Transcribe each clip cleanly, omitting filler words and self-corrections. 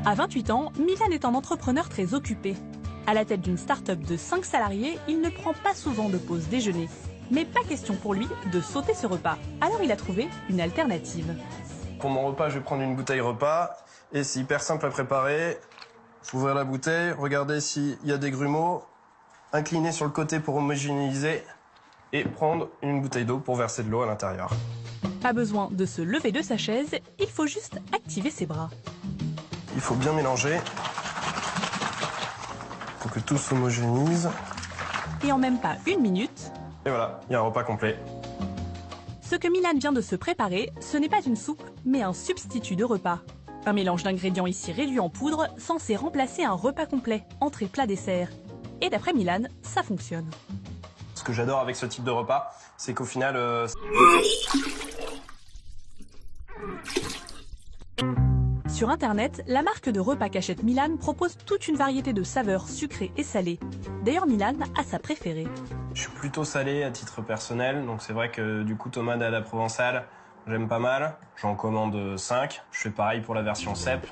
À 28 ans, Milan est un entrepreneur très occupé. À la tête d'une start-up de 5 salariés, il ne prend pas souvent de pause déjeuner. Mais pas question pour lui de sauter ce repas. Alors il a trouvé une alternative. Pour mon repas, je vais prendre une bouteille repas. Et c'est hyper simple à préparer. Faut ouvrir la bouteille, regarder s'il y a des grumeaux, incliner sur le côté pour homogénéiser et prendre une bouteille d'eau pour verser de l'eau à l'intérieur. Pas besoin de se lever de sa chaise, il faut juste activer ses bras. Il faut bien mélanger pour que tout s'homogénise. Et en même pas une minute... Et voilà, il y a un repas complet. Ce que Milan vient de se préparer, ce n'est pas une soupe, mais un substitut de repas. Un mélange d'ingrédients ici réduits en poudre, censé remplacer un repas complet, entrée, plat, dessert. Et d'après Milan, ça fonctionne. Ce que j'adore avec ce type de repas, c'est qu'au final... Sur internet, la marque de repas qu'achète Milan propose toute une variété de saveurs sucrées et salées. D'ailleurs, Milan a sa préférée. Je suis plutôt salé à titre personnel, donc c'est vrai que du coup tomate à la provençale, j'aime pas mal. J'en commande 5. Je fais pareil pour la version cèpe.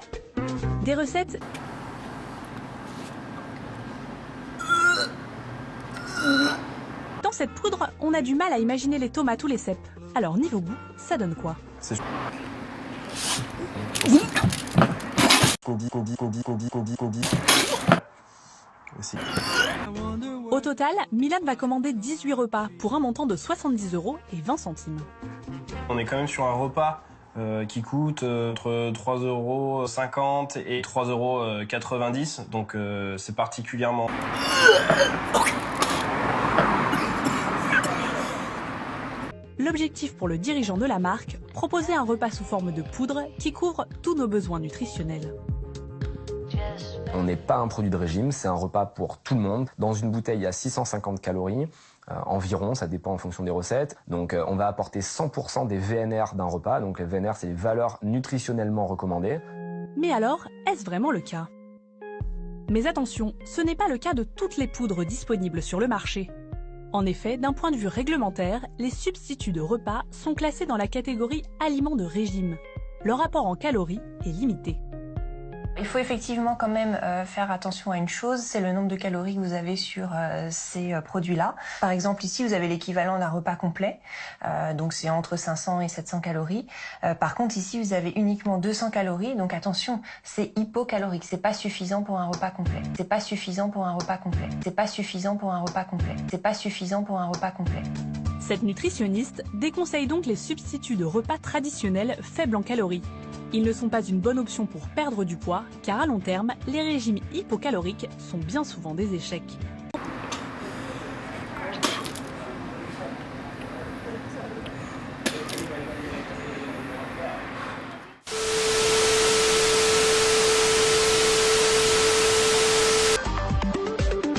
Des recettes... Dans cette poudre, on a du mal à imaginer les tomates ou les cèpes. Alors niveau goût, ça donne quoi? Au total, Milan va commander 18 repas pour un montant de 70 € et 20 centimes. On est quand même sur un repas qui coûte entre 3,50 € et 3,90 €, donc c'est particulièrement... L'objectif pour le dirigeant de la marque, proposer un repas sous forme de poudre qui couvre tous nos besoins nutritionnels. On n'est pas un produit de régime, c'est un repas pour tout le monde. Dans une bouteille, il y a 650 calories environ, ça dépend en fonction des recettes. Donc on va apporter 100% des VNR d'un repas. Donc les VNR, c'est les valeurs nutritionnellement recommandées. Mais alors, est-ce vraiment le cas? Mais attention, ce n'est pas le cas de toutes les poudres disponibles sur le marché. En effet, d'un point de vue réglementaire, les substituts de repas sont classés dans la catégorie aliments de régime. Leur apport en calories est limité. Il faut effectivement quand même faire attention à une chose, c'est le nombre de calories que vous avez sur ces produits-là. Par exemple, ici, vous avez l'équivalent d'un repas complet, donc c'est entre 500 et 700 calories. Par contre, ici, vous avez uniquement 200 calories, donc attention, c'est hypocalorique, c'est pas suffisant pour un repas complet. C'est pas suffisant pour un repas complet. C'est pas suffisant pour un repas complet. C'est pas suffisant pour un repas complet. Cette nutritionniste déconseille donc les substituts de repas traditionnels faibles en calories. Ils ne sont pas une bonne option pour perdre du poids, car à long terme, les régimes hypocaloriques sont bien souvent des échecs.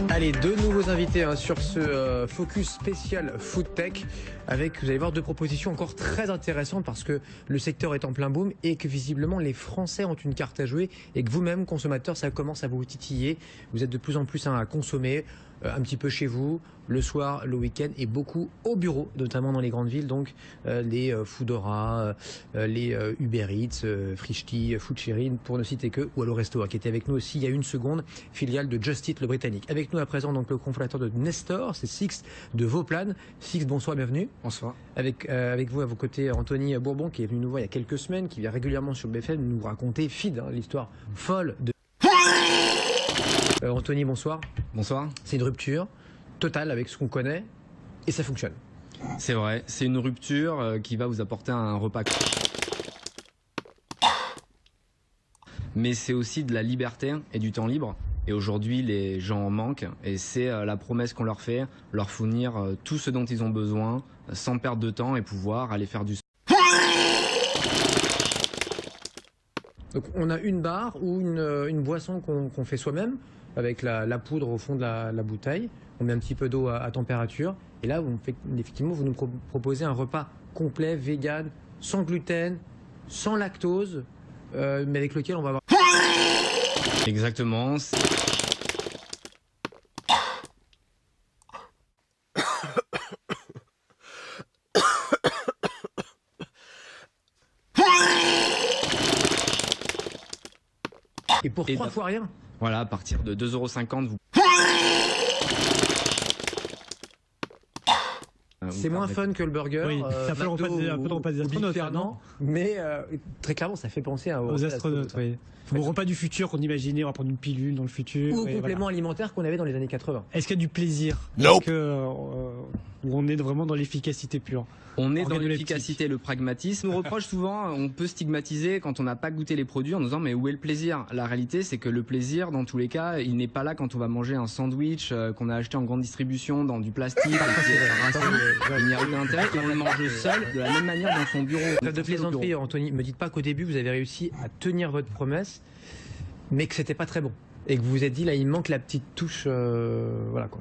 Allez, deux nouveaux invités sur ce focus spécial Food Tech avec, vous allez voir, deux propositions encore très intéressantes parce que le secteur est en plein boom et que visiblement les Français ont une carte à jouer et que vous-même, consommateurs, ça commence à vous titiller. Vous êtes de plus en plus à consommer un petit peu chez vous, le soir, le week-end et beaucoup au bureau, notamment dans les grandes villes, donc les Foodora, les Uber Eats, Frishti, Foodsharing, pour ne citer que, ou Allo Resto, qui était avec nous aussi il y a une seconde, filiale de Just Eat, le britannique. Avec nous à présent donc le cofondateur de Nestor, c'est Six de Vauplan. Six, bonsoir, bienvenue. Bonsoir. Avec vous à vos côtés, Anthony Bourbon, qui est venu nous voir il y a quelques semaines, qui vient régulièrement sur BFM nous raconter Feed, l'histoire folle de... Anthony, bonsoir. Bonsoir. C'est une rupture totale avec ce qu'on connaît et ça fonctionne. C'est vrai, c'est une rupture qui va vous apporter un repas. Mais c'est aussi de la liberté et du temps libre. Et aujourd'hui, les gens en manquent et c'est la promesse qu'on leur fait, leur fournir tout ce dont ils ont besoin sans perdre de temps et pouvoir aller faire du... Donc on a une barre ou une boisson qu'on fait soi-même avec la poudre au fond de la bouteille. On met un petit peu d'eau à température. Et là, effectivement, vous nous proposez un repas complet, vegan, sans gluten, sans lactose, mais avec lequel on va avoir... Exactement. Et pour 3 fois rien. Voilà, à partir de 2,50 €, vous... C'est moins fun que le burger. Oui, c'est un peu le repas des astronautes, non ? Mais très clairement, ça fait penser aux astronautes, oui. Au repas du futur qu'on imaginait, on va prendre une pilule dans le futur. Ou au complément alimentaire qu'on avait dans les années 80. Est-ce qu'il y a du plaisir ? Nope. Ou on est vraiment dans l'efficacité pure ? On est dans l'efficacité, le pragmatisme. On nous reproche souvent, on peut stigmatiser quand on n'a pas goûté les produits en nous disant mais où est le plaisir ? La réalité, c'est que le plaisir, dans tous les cas, il n'est pas là quand on va manger un sandwich qu'on a acheté en grande distribution dans du plastique. Il n'y a aucun intérêt et on le mange seul de la même manière dans son bureau. Trêve de plaisanterie, Anthony. Me dites pas qu'au début vous avez réussi à tenir votre promesse, mais que c'était pas très bon et que vous vous êtes dit là il manque la petite touche, voilà quoi.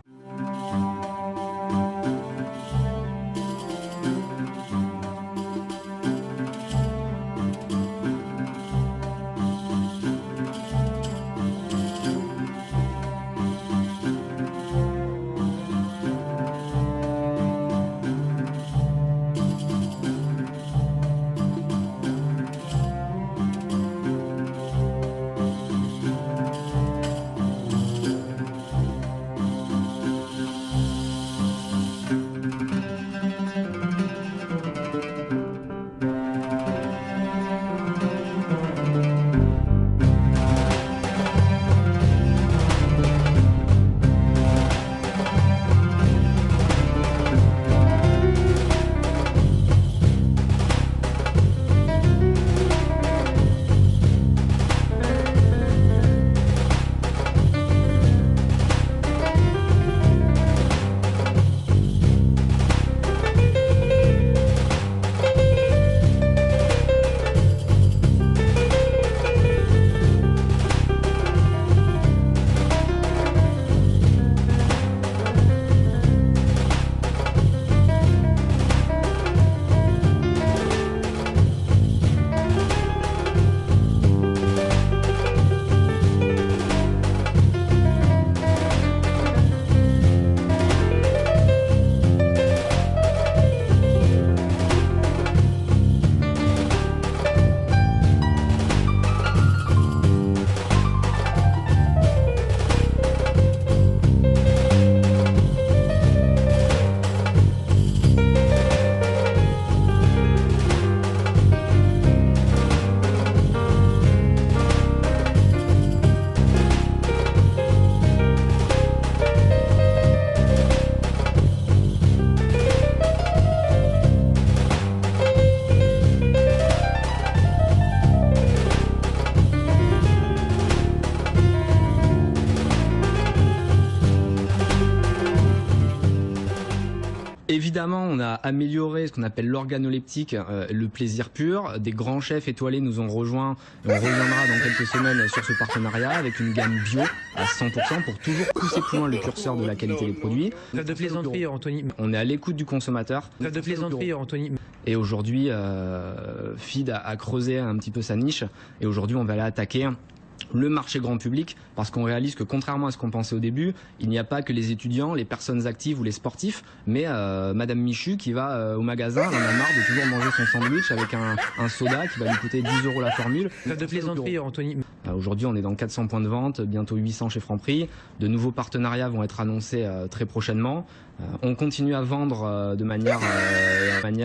Évidemment, on a amélioré ce qu'on appelle l'organoleptique, le plaisir pur. Des grands chefs étoilés nous ont rejoints et on reviendra dans quelques semaines sur ce partenariat avec une gamme bio à 100% pour toujours pousser plus loin le curseur de la qualité des produits. Trêve de plaisanterie, Anthony. On est à l'écoute du consommateur. Trêve de plaisanterie, Anthony. Et aujourd'hui, Feed a creusé un petit peu sa niche et aujourd'hui on va aller attaquer le marché grand public parce qu'on réalise que contrairement à ce qu'on pensait au début, il n'y a pas que les étudiants, les personnes actives ou les sportifs, mais Madame Michu qui va au magasin, elle en a marre de toujours manger son sandwich avec un soda qui va lui coûter 10 € la formule. Trêve de plaisanterie, Anthony. Aujourd'hui, on est dans 400 points de vente, bientôt 800 chez Franprix. De nouveaux partenariats vont être annoncés très prochainement. On continue à vendre de manière Trêve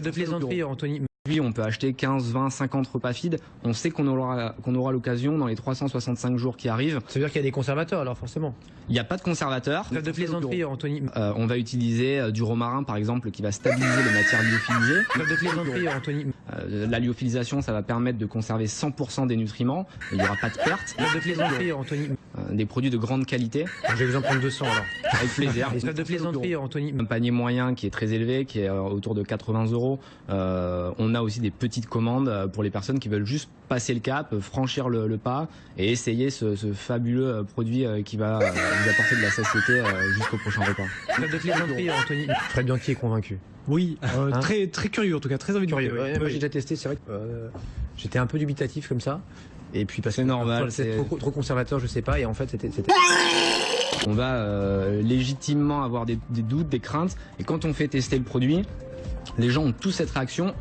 de plaisanterie, Anthony. Aujourd'hui, on peut acheter 15, 20, 50 repas feed. On sait qu'on aura l'occasion dans les 365 jours qui arrivent. Ça veut dire qu'il y a des conservateurs alors forcément. Il n'y a pas de conservateur. Trêve de plaisanterie, Anthony. On va utiliser du romarin par exemple qui va stabiliser les matières lyophilisées. Trêve de plaisanterie, Anthony. La lyophilisation, ça va permettre de conserver 100% des nutriments. Il n'y aura pas de perte. Trêve de plaisanterie, Anthony. Des produits de grande qualité. Je vais vous en prendre 200 alors. Avec plaisir. Trêve de plaisanterie, Anthony. Un panier moyen qui est très élevé, qui est autour de 80 €. On a aussi des petites commandes pour les personnes qui veulent juste passer le cap, franchir le pas et essayer ce fabuleux produit qui va vous apporter de la satiété jusqu'au prochain repas. Trêve de plaisanterie, Anthony. Fred Bianchi est convaincu. Oui, très très curieux en tout cas, très envie de Curieux. goûter. Moi j'ai déjà testé, c'est vrai que j'étais un peu dubitatif comme ça. Et puis parce que normal, c'est trop conservateur, je sais pas, et en fait c'était... On va légitimement avoir des doutes, des craintes, et quand on fait tester le produit, les gens ont tous cette réaction.